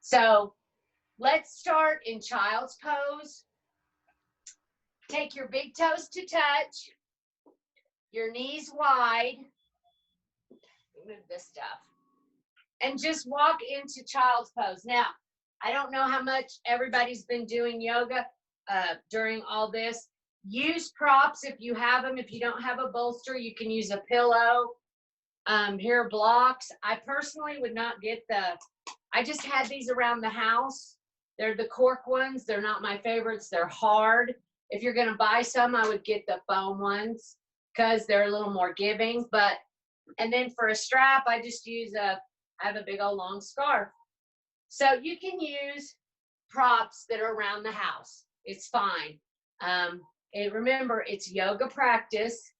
So let's start in child's pose. Take your big toes to touch, your knees wide. Move this stuff. And just walk into child's pose. Now, I don't know how much everybody's been doing yoga during all this. Use props if you have them. If you don't have a bolster, you can use a pillow. Here are blocks. I personally would not get I just had these around the house. They're the cork ones. They're not my favorites. They're hard. If you're going to buy some, I would get the foam ones because they're a little more giving. And then for a strap, I just use I have a big old long scarf. So you can use props that are around the house. It's fine. And remember, it's yoga practice,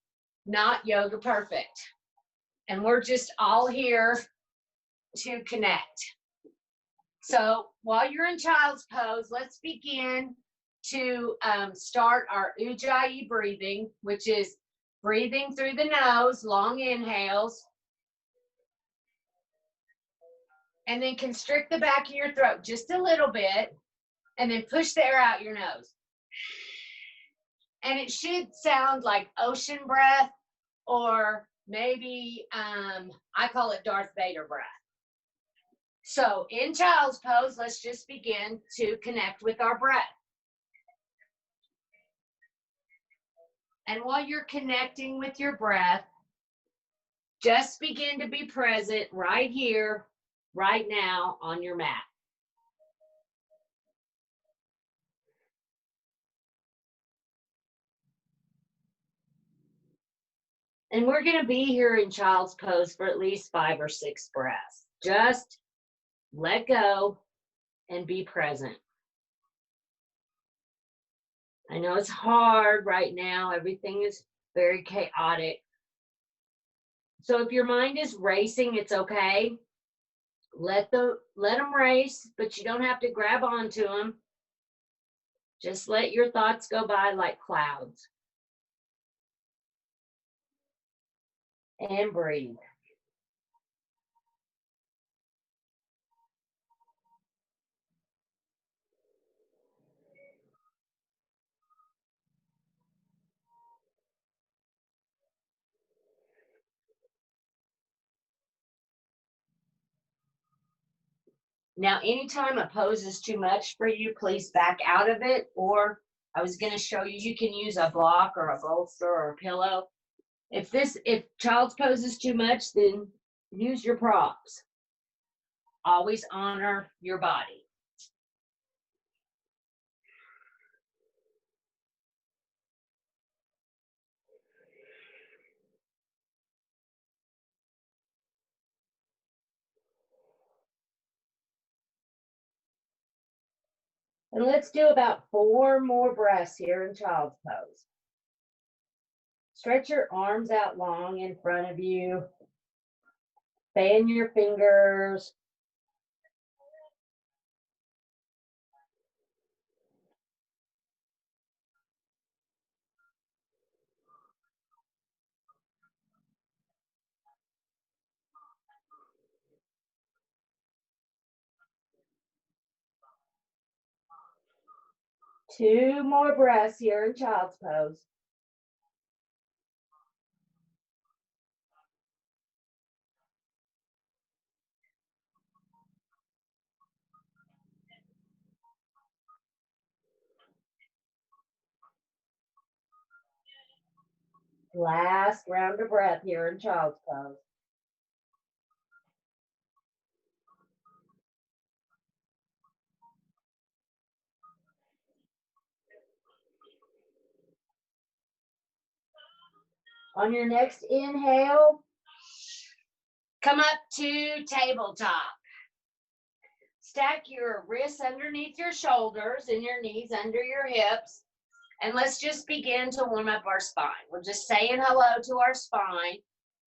not yoga perfect. And we're just all here to connect. So while you're in child's pose, let's begin to start our Ujjayi breathing, which is breathing through the nose, long inhales. And then constrict the back of your throat just a little bit. And then push the air out your nose. And it should sound like ocean breath, or maybe I call it Darth Vader breath. So in child's pose, let's just begin to connect with our breath. And while you're connecting with your breath, just begin to be present right here, right now on your mat. And we're going to be here in child's pose for at least 5 or 6 breaths. Just let go and be present. I know it's hard right now. Everything is very chaotic. So if your mind is racing, it's okay. Let them race, but you don't have to grab onto them. Just let your thoughts go by like clouds. And breathe. Now, anytime a pose is too much for you, please back out of it. Or I was going to show you, you can use a block or a bolster or a pillow. If child's pose is too much, then use your props. Always honor your body. And let's do about 4 more breaths here in child's pose. Stretch your arms out long in front of you. Fan your fingers. Two more breaths here in child's pose. Last round of breath here in child's pose. On your next inhale, come up to tabletop. Stack your wrists underneath your shoulders and your knees under your hips. And let's just begin to warm up our spine. We're just saying hello to our spine.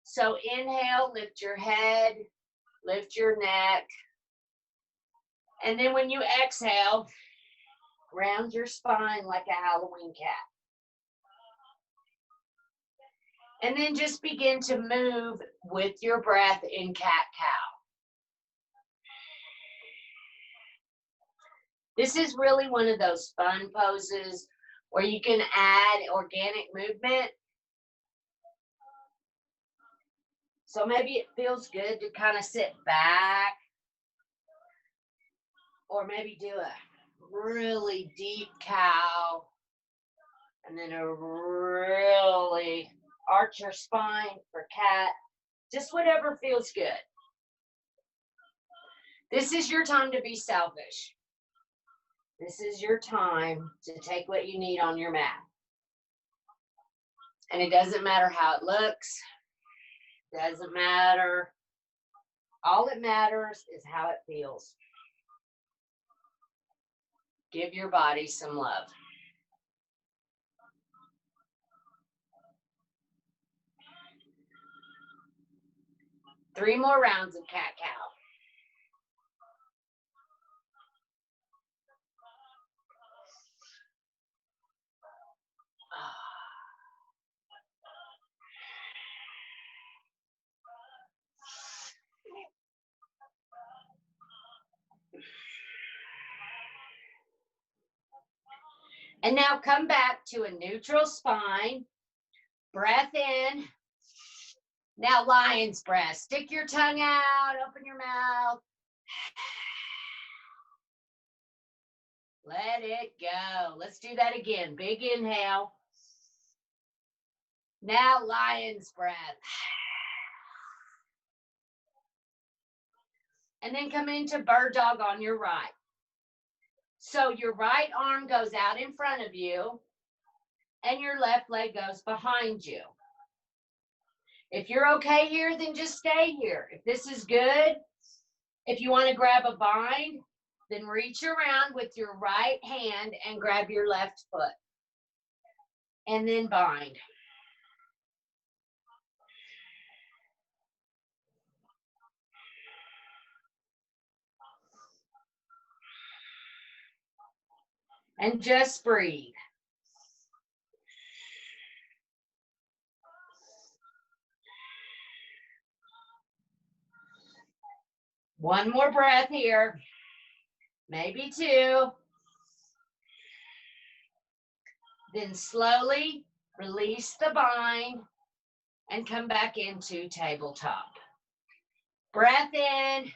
So inhale, lift your head, lift your neck. And then when you exhale, round your spine like a Halloween cat. And then just begin to move with your breath in cat-cow. This is really one of those fun poses where you can add organic movement. So maybe it feels good to kind of sit back, or maybe do a really deep cow, and then a really arch your spine for cat. Just whatever feels good. This is your time to be selfish. This is your time to take what you need on your mat. And it doesn't matter how it looks. Doesn't matter. All that matters is how it feels. Give your body some love. Three more rounds of cat-cow. And now come back to a neutral spine. Breath in. Now lion's breath. Stick your tongue out, open your mouth. Let it go. Let's do that again. Big inhale. Now lion's breath. And then come into bird dog on your right. So your right arm goes out in front of you and your left leg goes behind you. If you're okay here, then just stay here. If this is good, if you want to grab a bind, then reach around with your right hand and grab your left foot. And then bind. And just breathe. One more breath here. Maybe two. Then slowly release the bind and come back into tabletop. Breath in.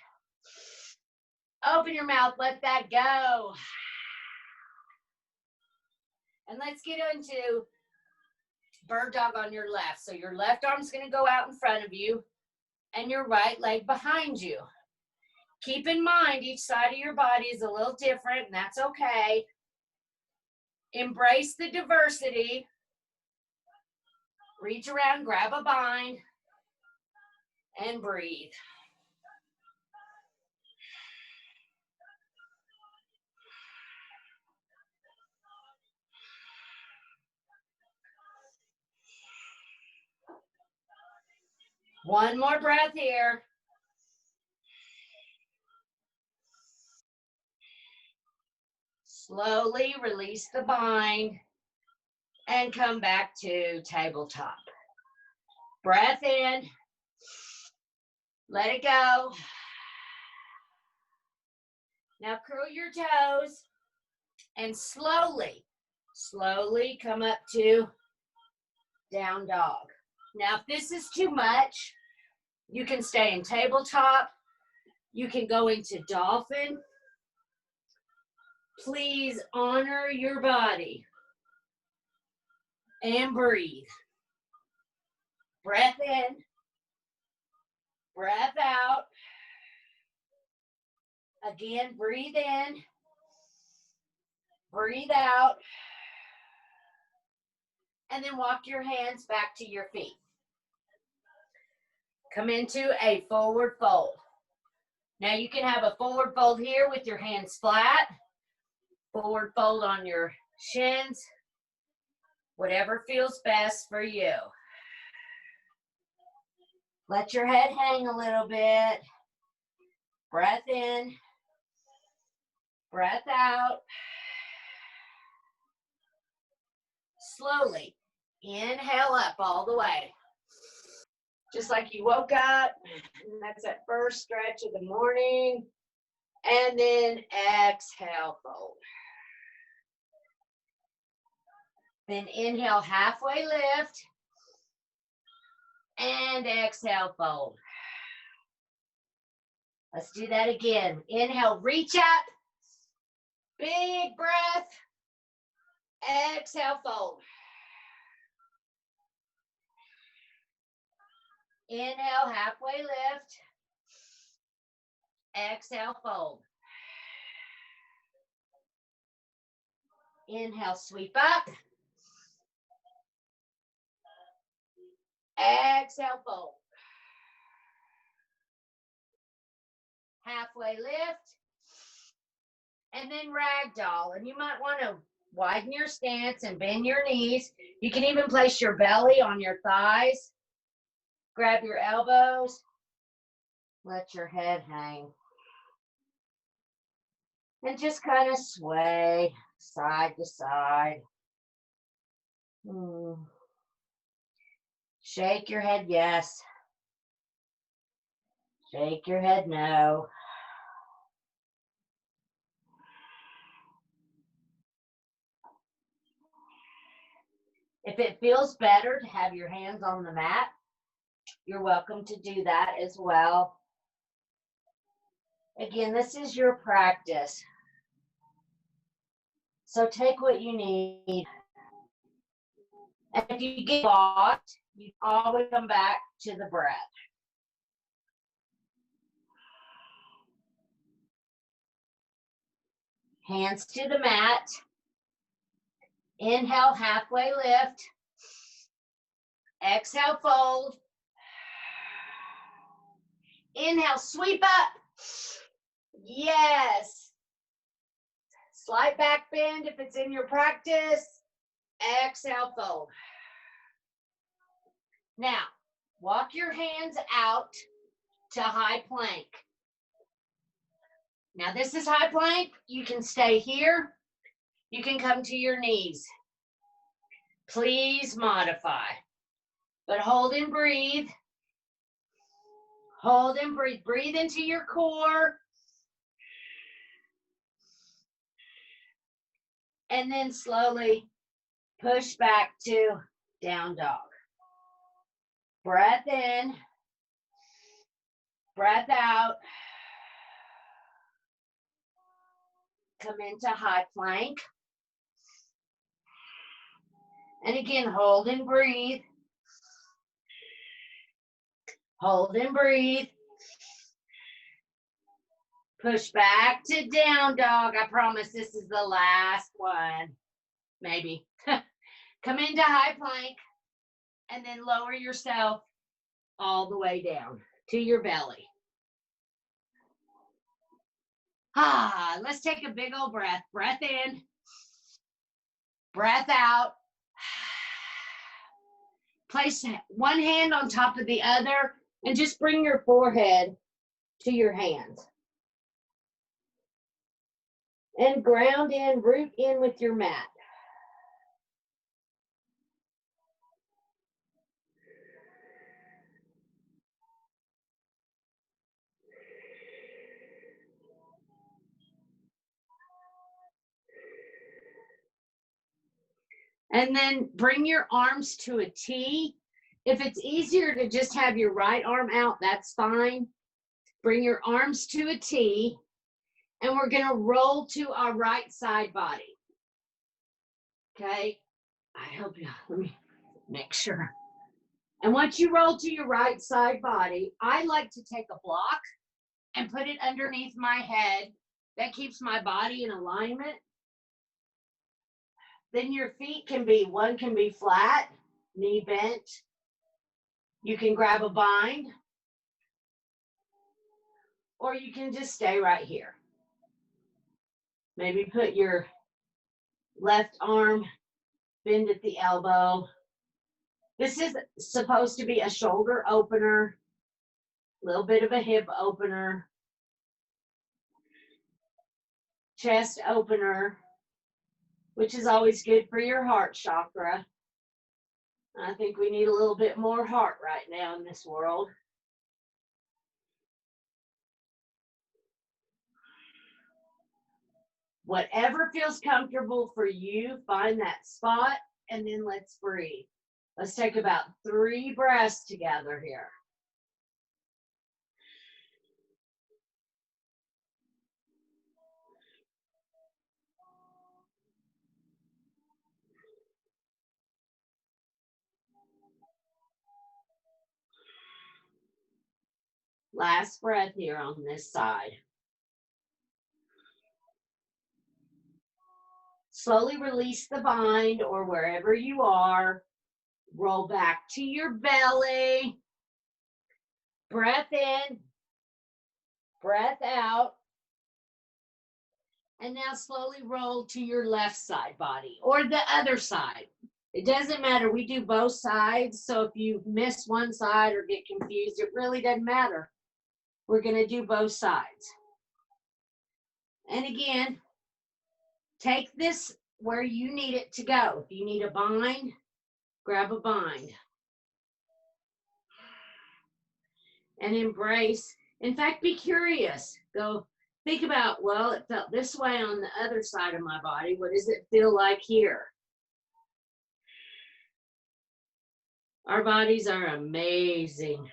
Open your mouth, let that go. And let's get into bird dog on your left. So your left arm's going to go out in front of you and your right leg behind you. Keep in mind, each side of your body is a little different, and that's okay. Embrace the diversity. Reach around, grab a bind, and breathe. One more breath here. Slowly release the bind and come back to tabletop. Breath in. Let it go. Now curl your toes and slowly come up to down dog. Now, if this is too much, you can stay in tabletop. You can go into dolphin. Please honor your body and breathe. Breath in, breath out. Again, breathe in, breathe out. And then walk your hands back to your feet. Come into a forward fold. Now you can have a forward fold here with your hands flat, forward fold on your shins, whatever feels best for you. Let your head hang a little bit. Breath in, breath out. Slowly inhale up all the way. Just like you woke up, and that's that first stretch of the morning. And then exhale, fold. Then inhale, halfway lift. And exhale, fold. Let's do that again. Inhale, reach up. Big breath. Exhale, fold. Inhale, halfway lift. Exhale, fold. Inhale, sweep up. Exhale, fold. Halfway lift. And then ragdoll. And you might want to widen your stance and bend your knees. You can even place your belly on your thighs. Grab your elbows. Let your head hang. And just kind of sway side to side. Shake your head, yes. Shake your head, no. If it feels better to have your hands on the mat, you're welcome to do that as well. Again, this is your practice. So take what you need. And if you get lost, you always come back to the breath. Hands to the mat. Inhale, halfway lift. Exhale, fold. Inhale, sweep up. Yes. Slight back bend if it's in your practice. Exhale, fold. Now, walk your hands out to high plank. Now, this is high plank. You can stay here. You can come to your knees. Please modify. But hold and breathe. Hold and breathe. Breathe into your core. And then slowly push back to down dog. Breath in. Breath out. Come into high plank. And again, hold and breathe. Hold and breathe. Push back to down dog. I promise this is the last one. Maybe. Come into high plank and then lower yourself all the way down to your belly. Let's take a big old breath. Breath in. Breath out. Place one hand on top of the other and just bring your forehead to your hands. And ground in, root in with your mat. And then bring your arms to a T. If it's easier to just have your right arm out, that's fine. Bring your arms to a T. And we're going to roll to our right side body. Okay? I hope you, let me make sure. And once you roll to your right side body, I like to take a block and put it underneath my head. That keeps my body in alignment. Then your feet can be, one can be flat, knee bent. You can grab a bind. Or you can just stay right here. Maybe put your left arm, bend at the elbow. This is supposed to be a shoulder opener, a little bit of a hip opener, chest opener, which is always good for your heart chakra. I think we need a little bit more heart right now in this world. Whatever feels comfortable for you, find that spot, and then let's breathe. Let's take about 3 breaths together here. Last breath here on this side. Slowly release the bind or wherever you are. Roll back to your belly. Breath in, breath out. And now slowly roll to your left side body or the other side. It doesn't matter. We do both sides. So if you miss one side or get confused, it really doesn't matter. We're going to do both sides. And again, take this where you need it to go. If you need a bind, grab a bind. And embrace. In fact, be curious. Go think about, well, it felt this way on the other side of my body. What does it feel like here? Our bodies are amazing.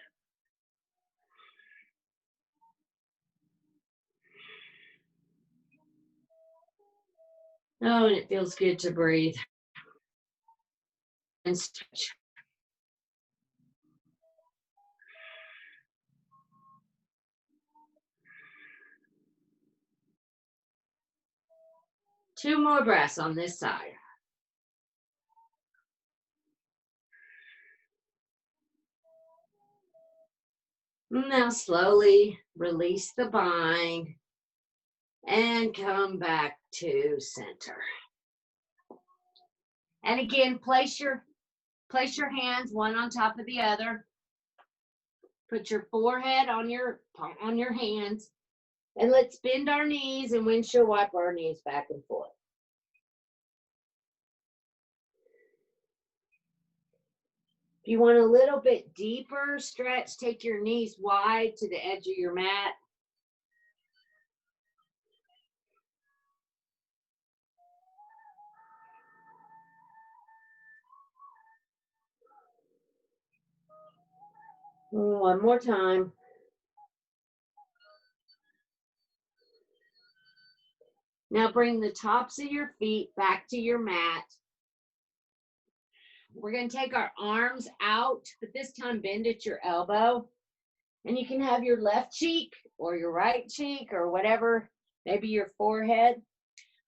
Oh, and it feels good to breathe and stretch. Two more breaths on this side. Now slowly release the bind and come back to center. And again, place your hands one on top of the other. Put your forehead on your hands. And let's bend our knees and windshield wipe our knees back and forth. If you want a little bit deeper stretch, take your knees wide to the edge of your mat. One more time. Now bring the tops of your feet back to your mat. We're going to take our arms out, but this time bend at your elbow. And you can have your left cheek or your right cheek or whatever, maybe your forehead.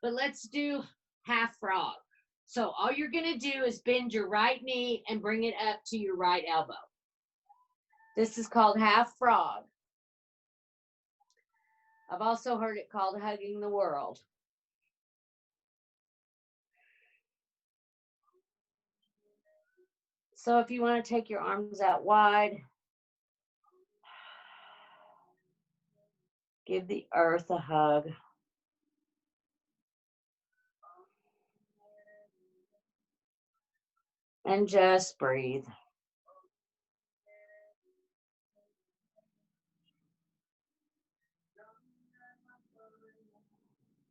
But let's do half frog. So all you're going to do is bend your right knee and bring it up to your right elbow. This is called half frog. I've also heard it called hugging the world. So if you want to take your arms out wide, give the earth a hug. And just breathe.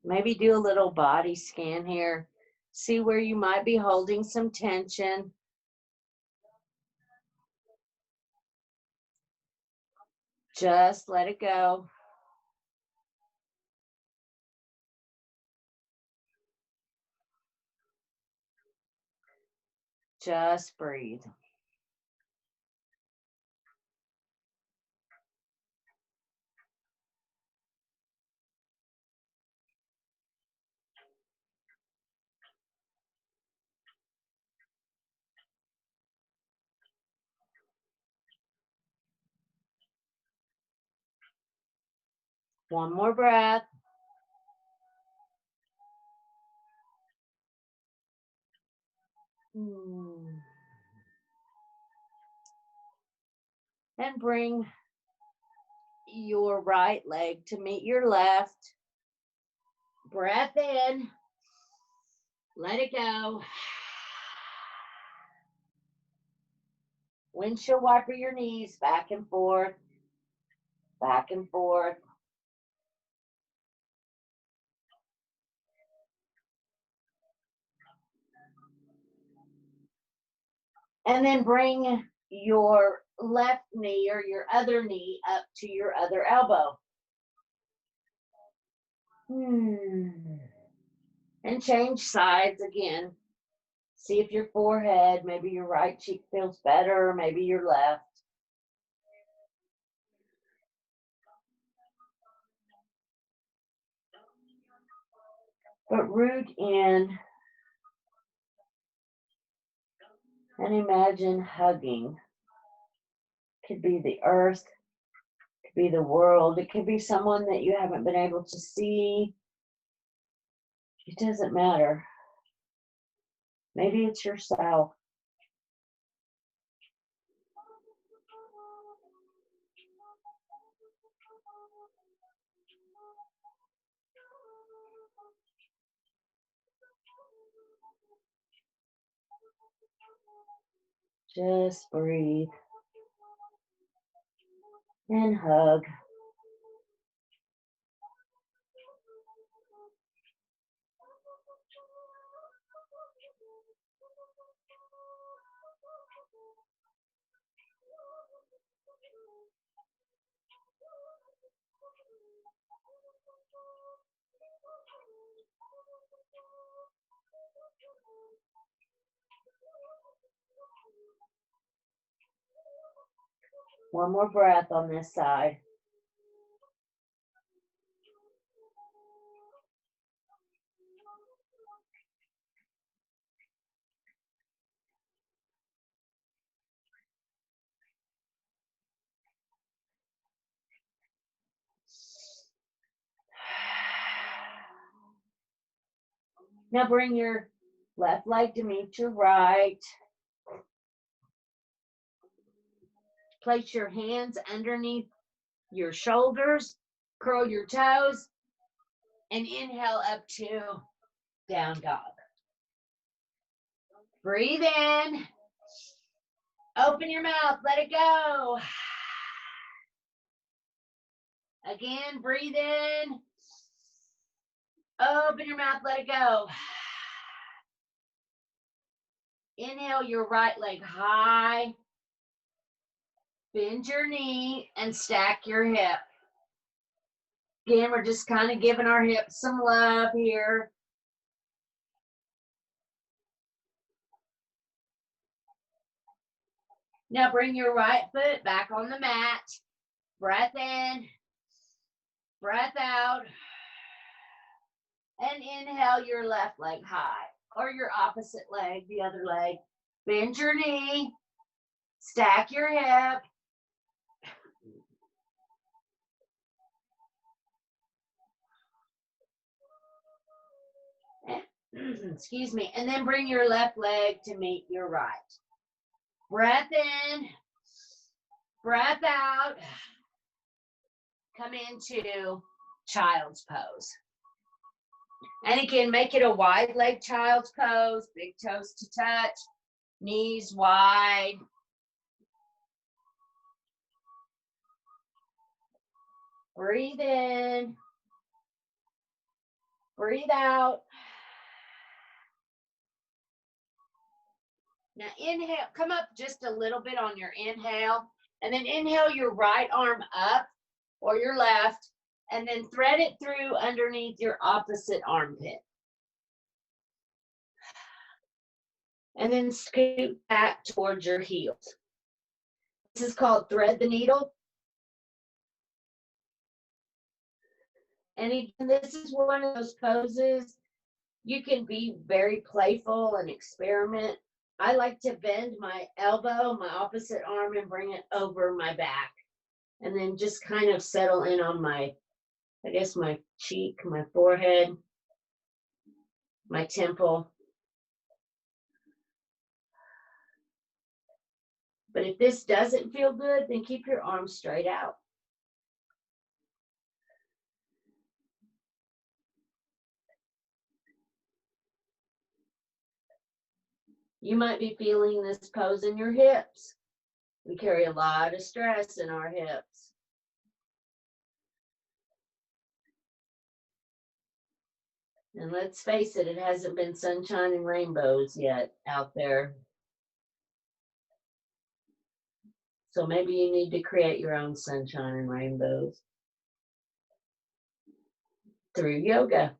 Maybe do a little body scan here. See where you might be holding some tension. Just let it go. Just breathe. One more breath. And bring your right leg to meet your left. Breath in. Let it go. Windshield wiper your knees back and forth. Back and forth. And then bring your left knee or your other knee up to your other elbow. And change sides again. See if your forehead, maybe your right cheek feels better, maybe your left. But root in and imagine hugging. Could be the earth, could be the world, it could be someone that you haven't been able to see. It doesn't matter. Maybe it's yourself. Just breathe and hug. One more breath on this side. Now bring your left leg to meet your right. Place your hands underneath your shoulders, curl your toes, and inhale up to down dog. Breathe in. Open your mouth, let it go. Again, breathe in. Open your mouth, let it go. Inhale your right leg high. Bend your knee and stack your hip. Again, we're just kind of giving our hips some love here. Now bring your right foot back on the mat. Breath in, breath out. And inhale your left leg high, or your opposite leg, the other leg. Bend your knee, stack your hip. Excuse me, and then bring your left leg to meet your right. Breath in, breath out. Come into child's pose. And again, make it a wide leg child's pose, big toes to touch, knees wide. Breathe in, breathe out. Now inhale, come up just a little bit on your inhale, and then inhale your right arm up or your left, and then thread it through underneath your opposite armpit. And then scoot back towards your heels. This is called thread the needle. And again, this is one of those poses you can be very playful and experiment. I like to bend my elbow, my opposite arm, and bring it over my back. And then just kind of settle in on my, I guess, my cheek, my forehead, my temple. But if this doesn't feel good, then keep your arms straight out. You might be feeling this pose in your hips. We carry a lot of stress in our hips. And let's face it, it hasn't been sunshine and rainbows yet out there. So maybe you need to create your own sunshine and rainbows through yoga.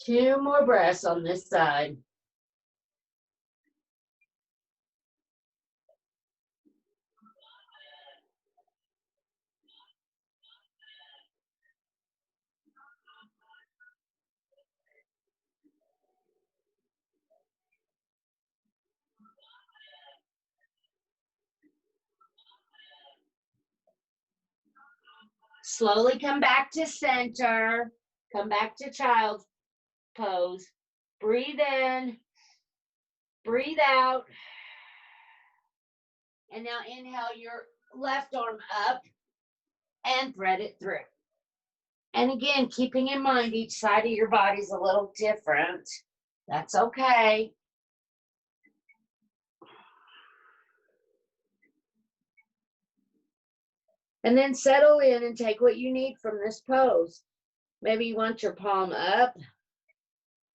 Two more breaths on this side. Slowly come back to center. Come back to child's pose. Breathe in. Breathe out. And now inhale your left arm up and thread it through. And again, keeping in mind each side of your body is a little different. That's okay. And then settle in and take what you need from this pose. Maybe you want your palm up,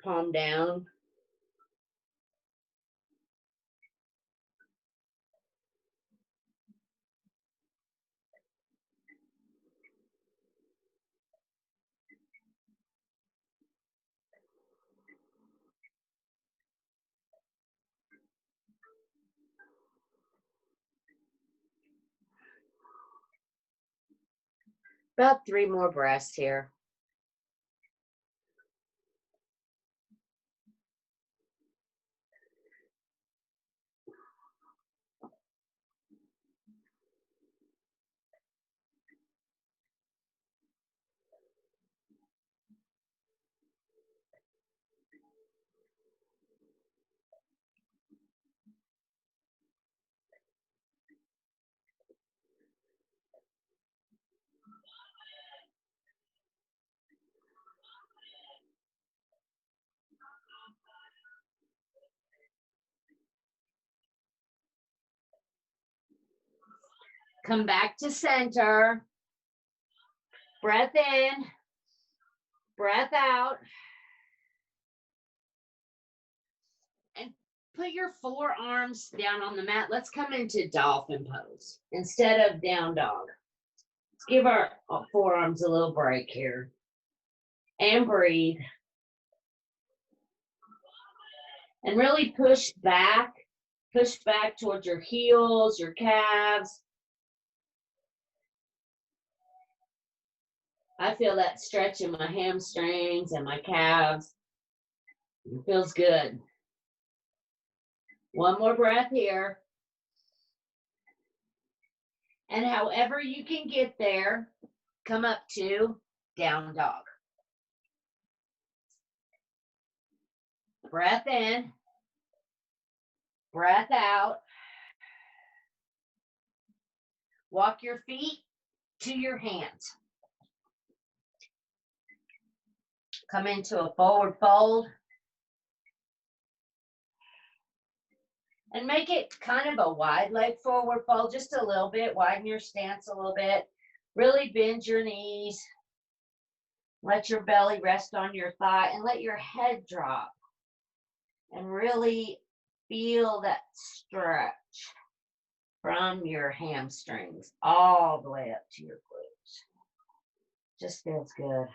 palm down. About 3 more breaths here. Come back to center. Breath in, breath out. And put your forearms down on the mat. Let's come into dolphin pose instead of down dog. Let's give our forearms a little break here. And breathe. And really push back towards your heels, your calves. I feel that stretch in my hamstrings and my calves. It feels good. One more breath here. And however you can get there, come up to down dog. Breath in, breath out. Walk your feet to your hands. Come into a forward fold. And make it kind of a wide leg forward fold, just a little bit. Widen your stance a little bit. Really bend your knees. Let your belly rest on your thigh and let your head drop. And really feel that stretch from your hamstrings all the way up to your glutes. Just feels good.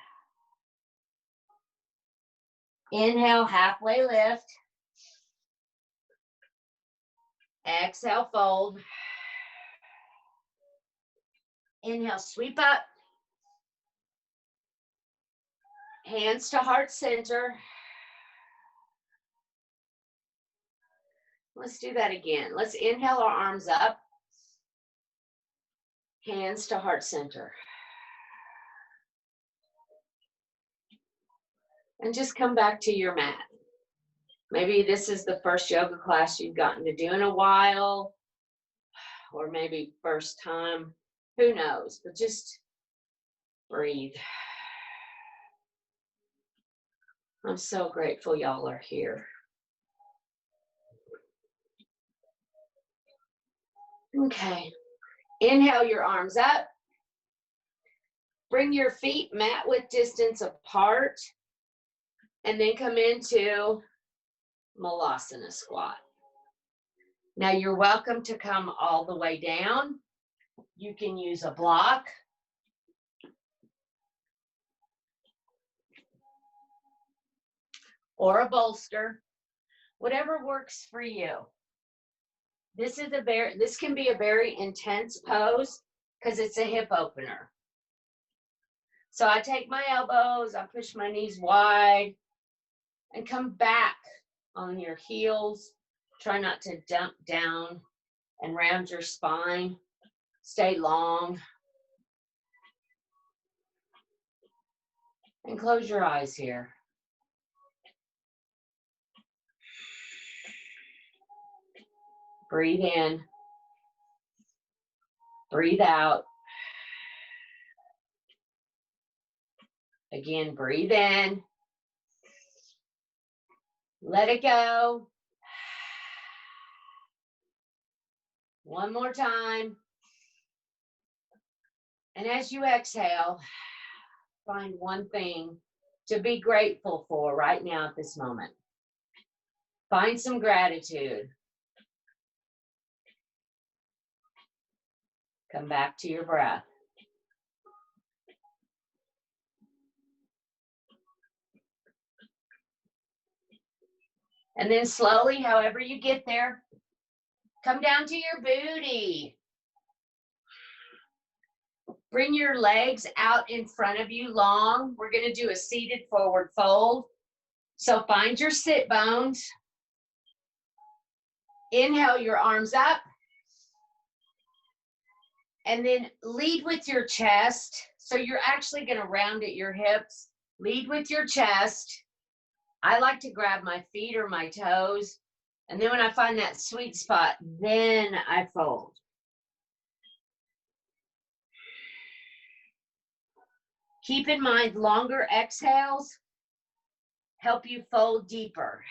Inhale, halfway lift. Exhale, fold. Inhale, sweep up. Hands to heart center. Let's do that again. Let's inhale our arms up. Hands to heart center. And just come back to your mat. Maybe this is the first yoga class you've gotten to do in a while, or maybe first time, who knows, but just breathe. I'm so grateful y'all are here. Okay, Inhale your arms up. Bring your feet mat width distance apart. And then come into Malasana squat. Now you're welcome to come all the way down. You can use a block. Or a bolster, whatever works for you. This can be a very intense pose because it's a hip opener. So I take my elbows, I push my knees wide and come back on your heels. Try not to dump down and round your spine. Stay long. And close your eyes here. Breathe in. Breathe out. Again, breathe in. Let it go. One more time. And as you exhale, find one thing to be grateful for right now at this moment. Find some gratitude. Come back to your breath. And then slowly, however you get there, come down to your booty. Bring your legs out in front of you long. We're going to do a seated forward fold. So find your sit bones. Inhale your arms up. And then lead with your chest. So you're actually going to round at your hips. Lead with your chest. I like to grab my feet or my toes. And then when I find that sweet spot, then I fold. Keep in mind, longer exhales help you fold deeper.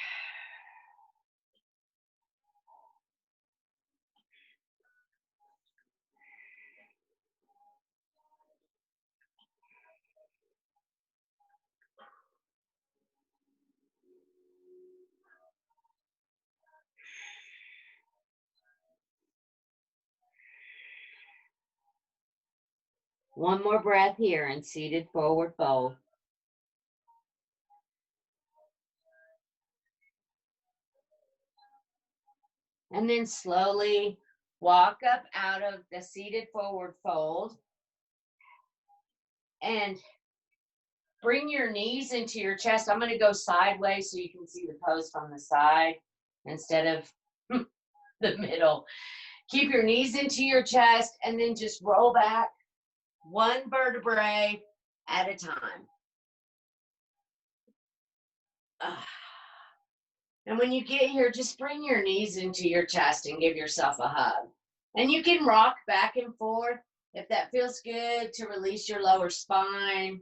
One more breath here in seated forward fold. And then slowly walk up out of the seated forward fold. And bring your knees into your chest. I'm going to go sideways so you can see the pose from the side instead of the middle. Keep your knees into your chest and then just roll back one vertebrae at a time. And when you get here, just bring your knees into your chest and give yourself a hug. And you can rock back and forth if that feels good to release your lower spine.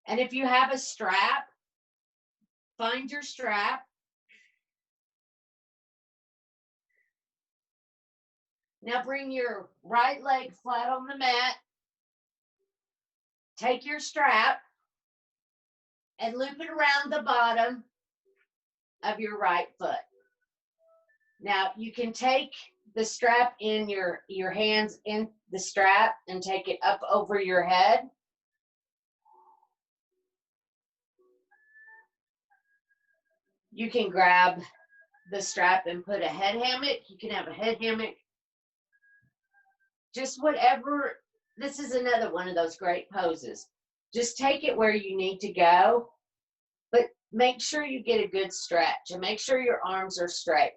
And if you have a strap, find your strap. Now bring your right leg flat on the mat. Take your strap and loop it around the bottom of your right foot. Now you can take the strap in your hands in the strap and take it up over your head. You can grab the strap and put a head hammock. You can have a head hammock. Just whatever. This is another one of those great poses. Just take it where you need to go, but make sure you get a good stretch and make sure your arms are straight.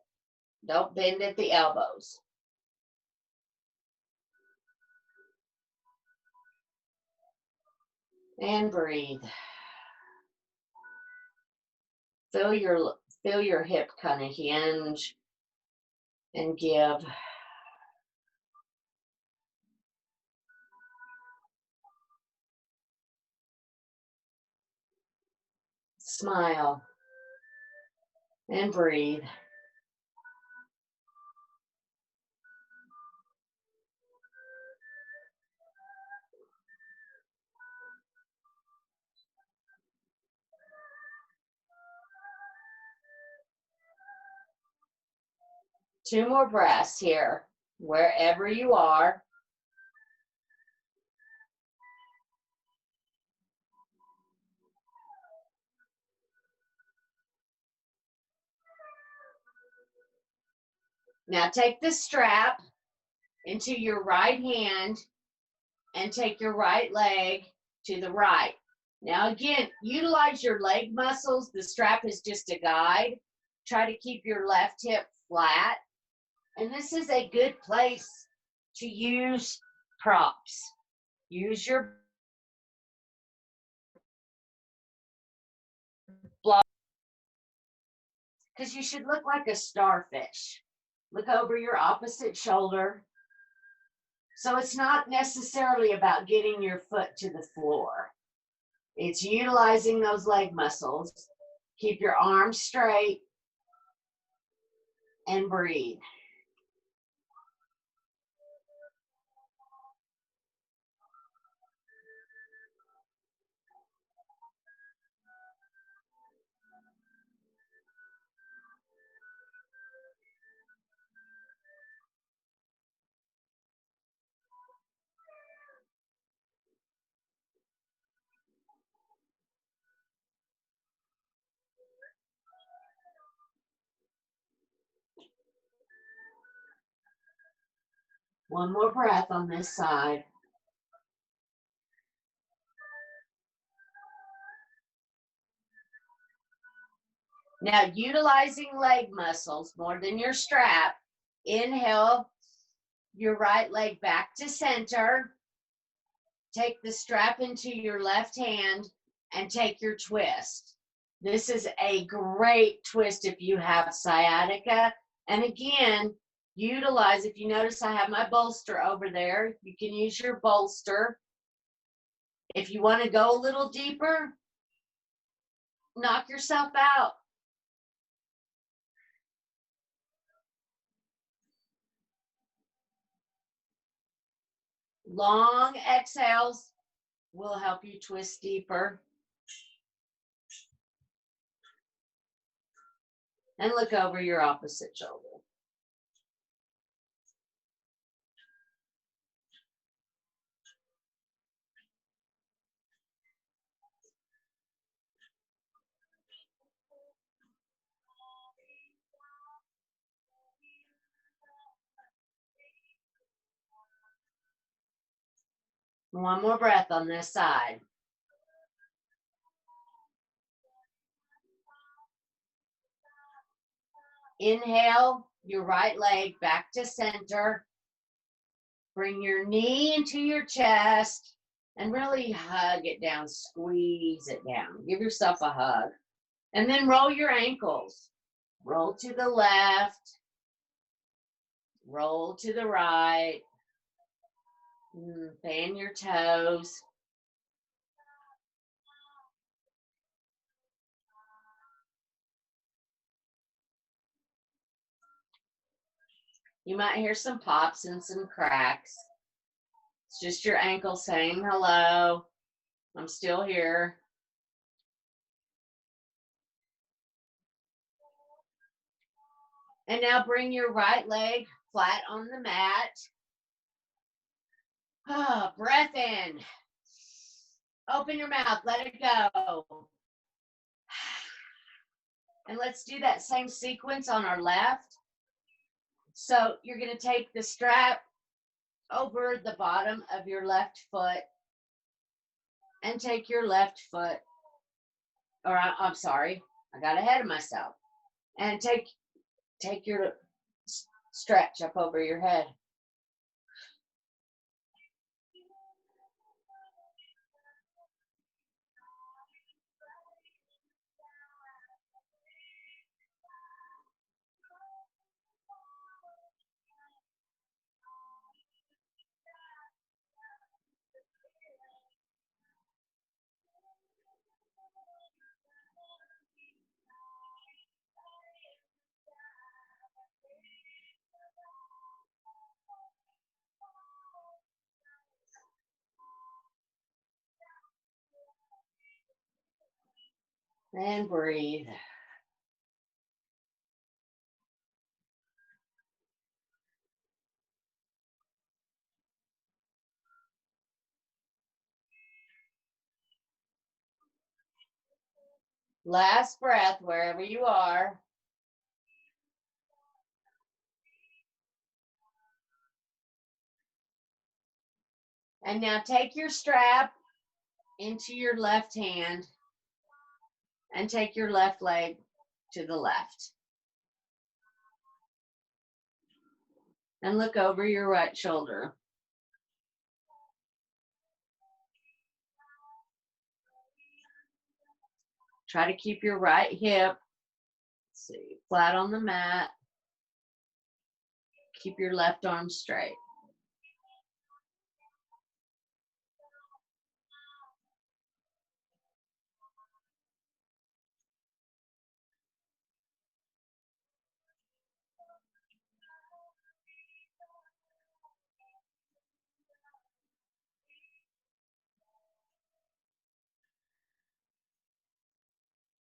Don't bend at the elbows. And breathe. Feel your hip kind of hinge and give. Smile and breathe. 2 more breaths here, wherever you are. Now take the strap into your right hand and take your right leg to the right. Now again, utilize your leg muscles. The strap is just a guide. Try to keep your left hip flat. And this is a good place to use props. Use your block, because you should look like a starfish. Look over your opposite shoulder. So it's not necessarily about getting your foot to the floor. It's utilizing those leg muscles. Keep your arms straight and breathe. One more breath on this side. Now, utilizing leg muscles more than your strap, inhale your right leg back to center. Take the strap into your left hand and take your twist. This is a great twist if you have sciatica. And again, utilize, if you notice I have my bolster over there, you can use your bolster. If you want to go a little deeper, knock yourself out. Long exhales will help you twist deeper. And look over your opposite shoulder. One more breath on this side. Inhale your right leg back to center. Bring your knee into your chest and really hug it down, squeeze it down. Give yourself a hug. And then roll your ankles. Roll to the left, roll to the right. Fan your toes. You might hear some pops and some cracks. It's just your ankle saying hello. I'm still here. And now bring your right leg flat on the mat. Breath in. Open your mouth, let it go. And let's do that same sequence on our left. So you're going to take the strap over the bottom of your left foot and take your left foot, or I'm sorry, I got ahead of myself. And take your stretch up over your head. And breathe. Last breath wherever you are. And now take your strap into your left hand and take your left leg to the left. And look over your right shoulder. Try to keep your right hip, let's see, flat on the mat. Keep your left arm straight.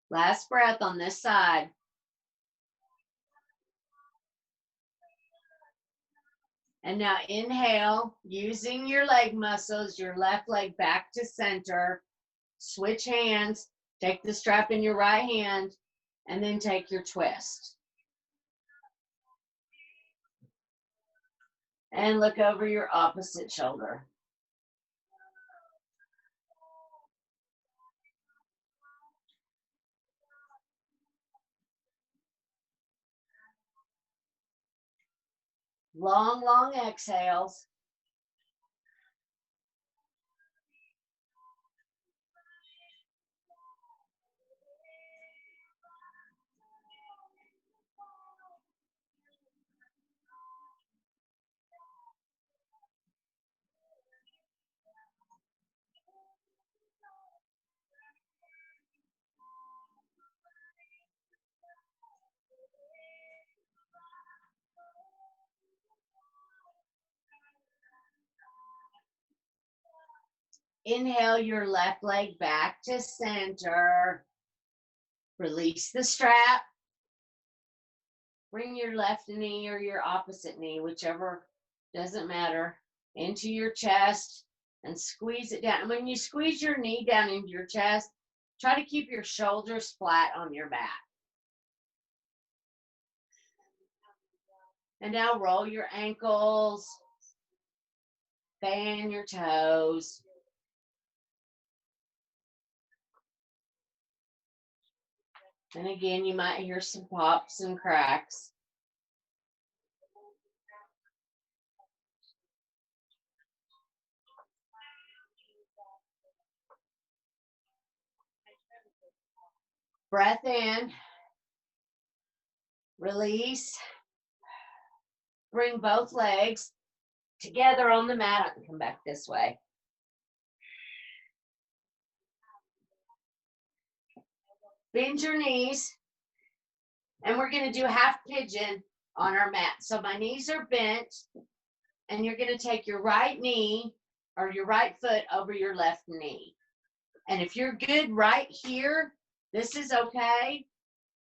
Last breath on this side. And now inhale, using your leg muscles, your left leg back to center. Switch hands, take the strap in your right hand, and then take your twist. And look over your opposite shoulder. Long, long exhales. Inhale your left leg back to center. Release the strap. Bring your left knee or your opposite knee, whichever, doesn't matter, into your chest and squeeze it down. And when you squeeze your knee down into your chest, try to keep your shoulders flat on your back. And now roll your ankles, fan your toes. And again, you might hear some pops and cracks. Breath in, release. Bring both legs together on the mat and come back this way. Bend your knees, and we're going to do half pigeon on our mat. So my knees are bent, and you're going to take your right knee or your right foot over your left knee. And if you're good right here, this is okay.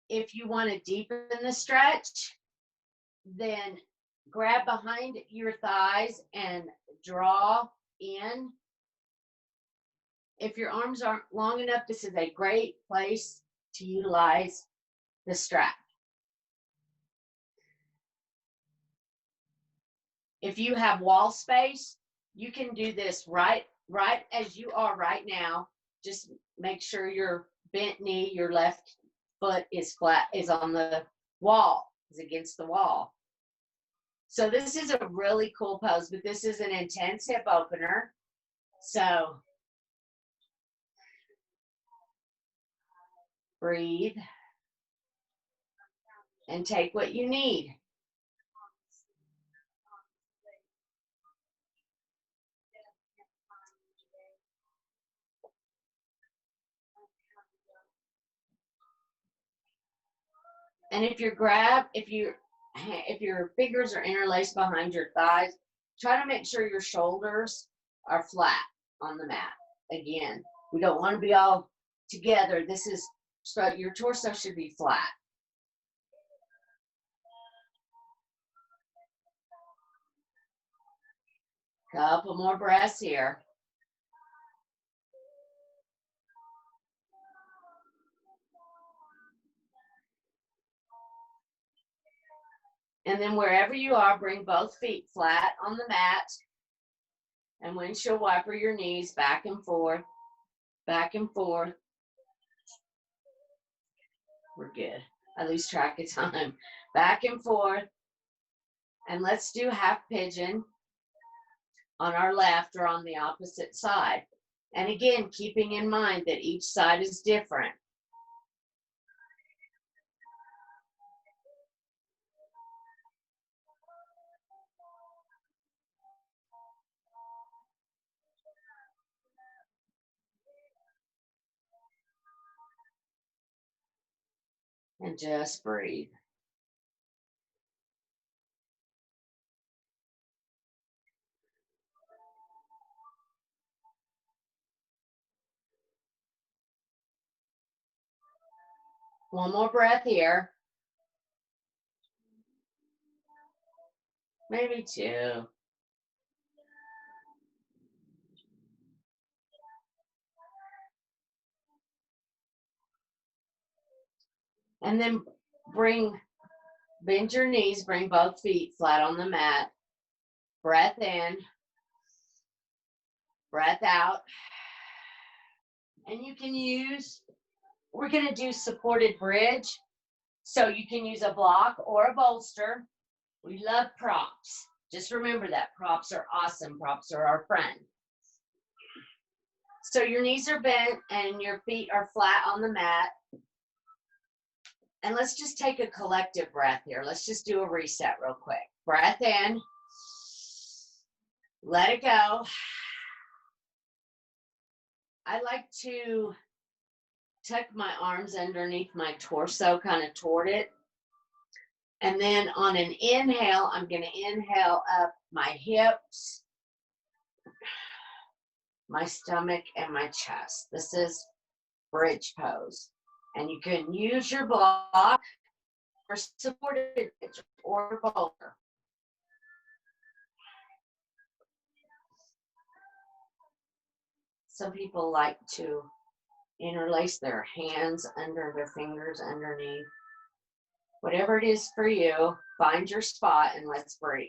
If you want to deepen the stretch, then grab behind your thighs and draw in. If your arms aren't long enough, this is a great place to utilize the strap. If you have wall space, you can do this right as you are right now. Just make sure your bent knee, your left foot is flat, is on the wall, is against the wall. So this is a really cool pose, but this is an intense hip opener. So breathe and take what you need. And if your fingers are interlaced behind your thighs, try to make sure your shoulders are flat on the mat. Again, we don't want to be all together. Your torso should be flat. Couple more breaths here. And then wherever you are, bring both feet flat on the mat. And windshield wiper your knees back and forth, back and forth. We're good. I lose track of time. Back and forth. And let's do half pigeon on our left or on the opposite side. And again, keeping in mind that each side is different. And just breathe. One more breath here. Maybe two. And then bend your knees, bring both feet flat on the mat. Breath in, breath out. And you can use, we're going to do supported bridge. So you can use a block or a bolster. We love props. Just remember that props are awesome. Props are our friend. So your knees are bent and your feet are flat on the mat. And let's just take a collective breath here. Let's just do a reset real quick. Breath in. Let it go. I like to tuck my arms underneath my torso, kind of toward it. And then on an inhale, I'm going to inhale up my hips, my stomach, and my chest. This is bridge pose. And you can use your block for supported bridge or boulder. Some people like to interlace their hands under their fingers underneath. Whatever it is for you, find your spot and let's breathe.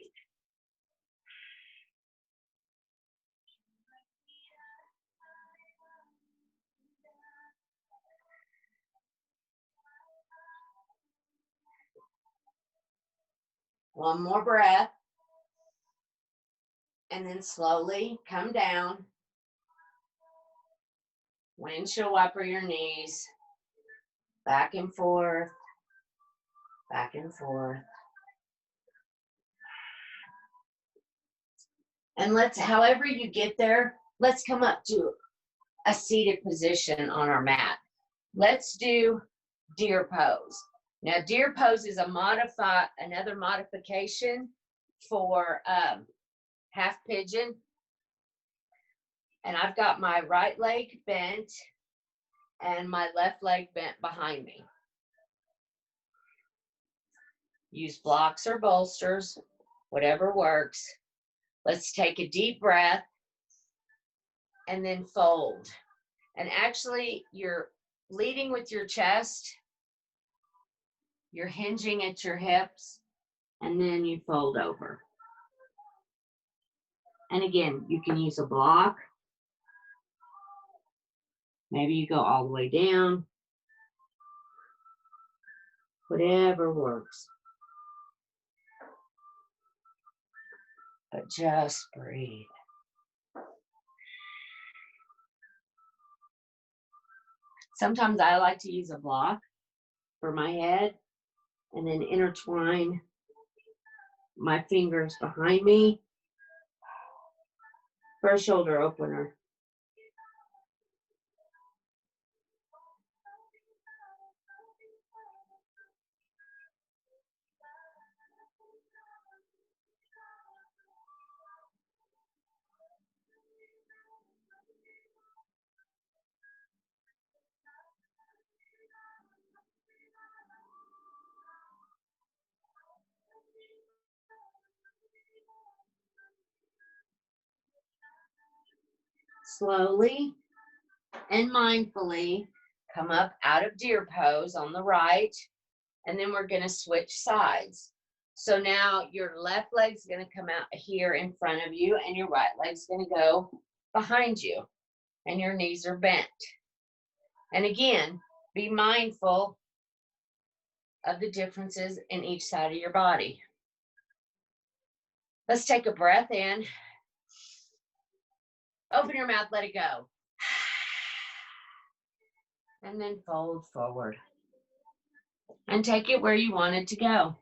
One more breath. And then slowly come down. Windshield wiper your knees. Back and forth. Back and forth. And let's, however you get there, let's come up to a seated position on our mat. Let's do deer pose. Now, deer pose is another modification for half pigeon. And I've got my right leg bent and my left leg bent behind me. Use blocks or bolsters, whatever works. Let's take a deep breath and then fold. And actually, you're leading with your chest. You're hinging at your hips, and then you fold over. And again, you can use a block. Maybe you go all the way down. Whatever works. But just breathe. Sometimes I like to use a block for my head and then intertwine my fingers behind me for a shoulder opener. Slowly and mindfully come up out of deer pose on the right, and then we're going to switch sides. So now your left leg's going to come out here in front of you, and your right leg's going to go behind you, and your knees are bent. And again, be mindful of the differences in each side of your body. Let's take a breath in. Open your mouth, let it go. And then fold forward. And take it where you want it to go.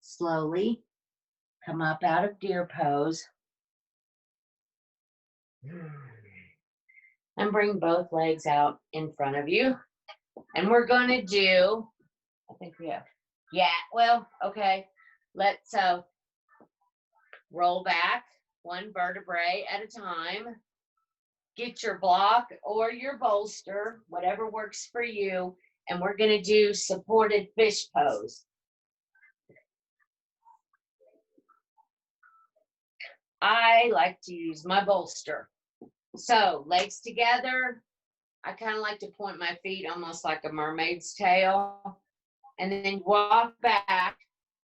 Slowly come up out of deer pose. And bring both legs out in front of you. And we're going to do, I think we have, okay. Let's roll back one vertebrae at a time. Get your block or your bolster, whatever works for you. And we're going to do supported fish pose. I like to use my bolster. So legs together. I kind of like to point my feet almost like a mermaid's tail. And then walk back.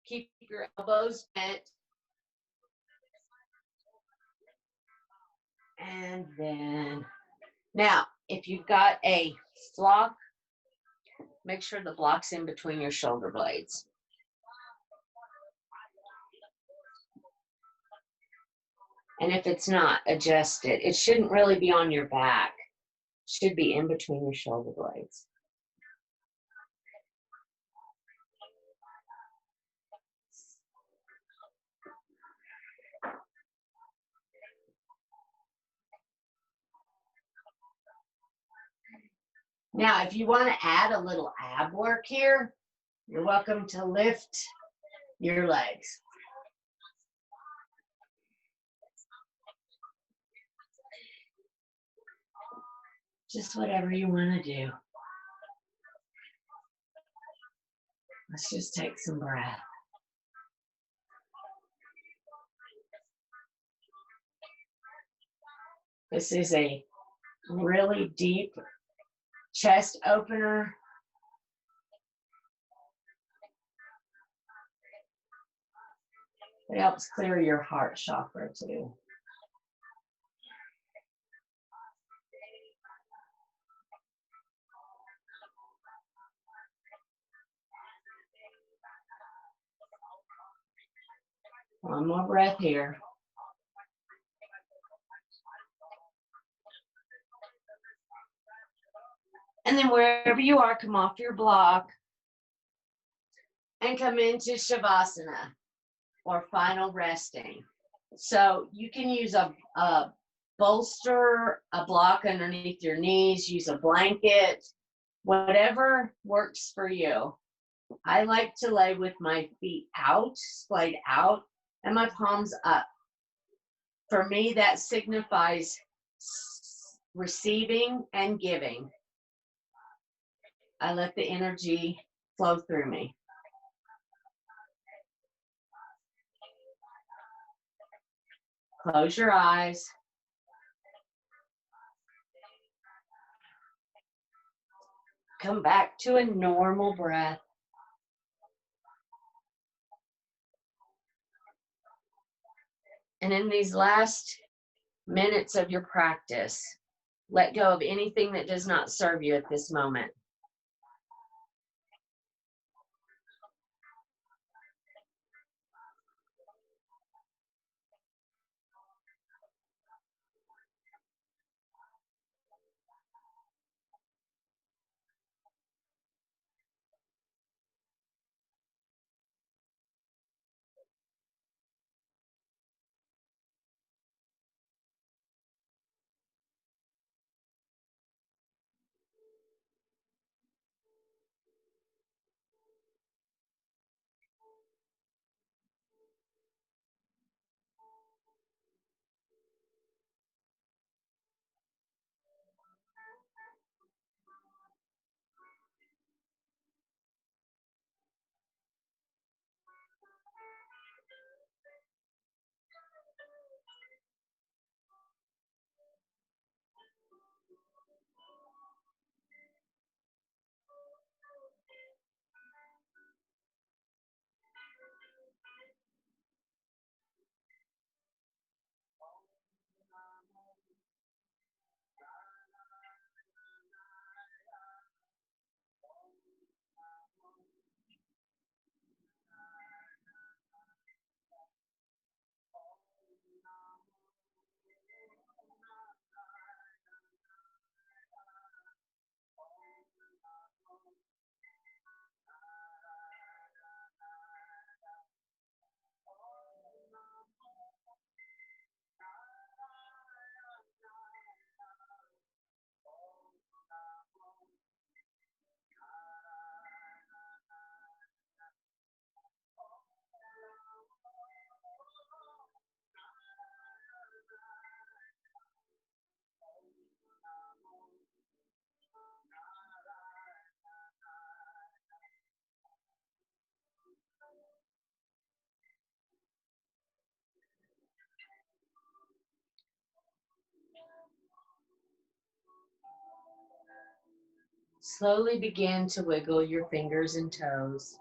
Keep your elbows bent. And then, now, if you've got a block, make sure the block's in between your shoulder blades. And if it's not, adjust it. It shouldn't really be on your back. It should be in between your shoulder blades. Now, if you want to add a little ab work here, you're welcome to lift your legs. Just whatever you want to do. Let's just take some breath. This is a really deep chest opener. It helps clear your heart chakra too. One more breath here. And then wherever you are, come off your block and come into Shavasana, or final resting. So you can use a bolster, a block underneath your knees, use a blanket, whatever works for you. I like to lay with my feet out, splayed out, and my palms up. For me, that signifies receiving and giving. I let the energy flow through me. Close your eyes. Come back to a normal breath. And in these last minutes of your practice, let go of anything that does not serve you at this moment. Slowly begin to wiggle your fingers and toes.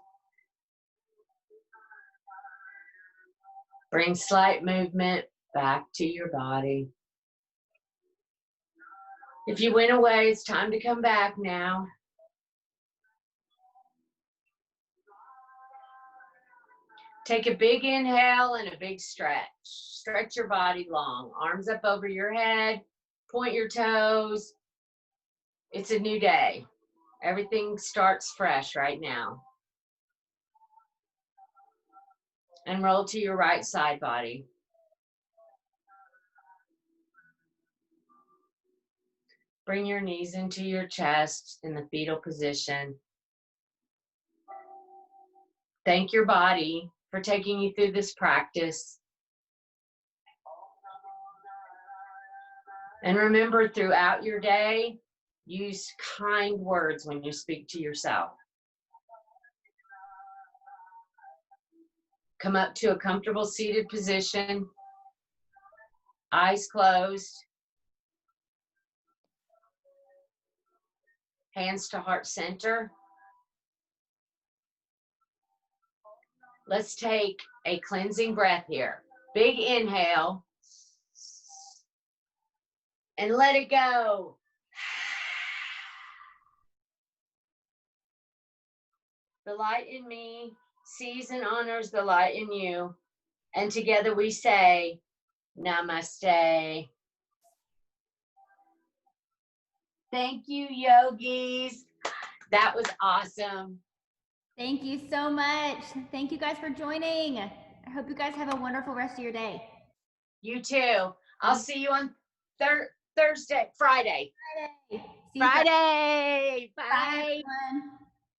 Bring slight movement back to your body. If you went away, it's time to come back now. Take a big inhale and a big stretch. Stretch your body long. Arms up over your head. Point your toes. It's a new day. Everything starts fresh right now. And roll to your right side body. Bring your knees into your chest in the fetal position. Thank your body for taking you through this practice. And remember, throughout your day, use kind words when you speak to yourself. Come up to a comfortable seated position, eyes closed, hands to heart center. Let's take a cleansing breath here. Big inhale. And let it go. The light in me sees and honors the light in you. And together we say, Namaste. Thank you, yogis. That was awesome. Thank you so much. Thank you guys for joining. I hope you guys have a wonderful rest of your day. You too. I'll see you on Friday. See you guys. Friday. Bye. Bye, everyone.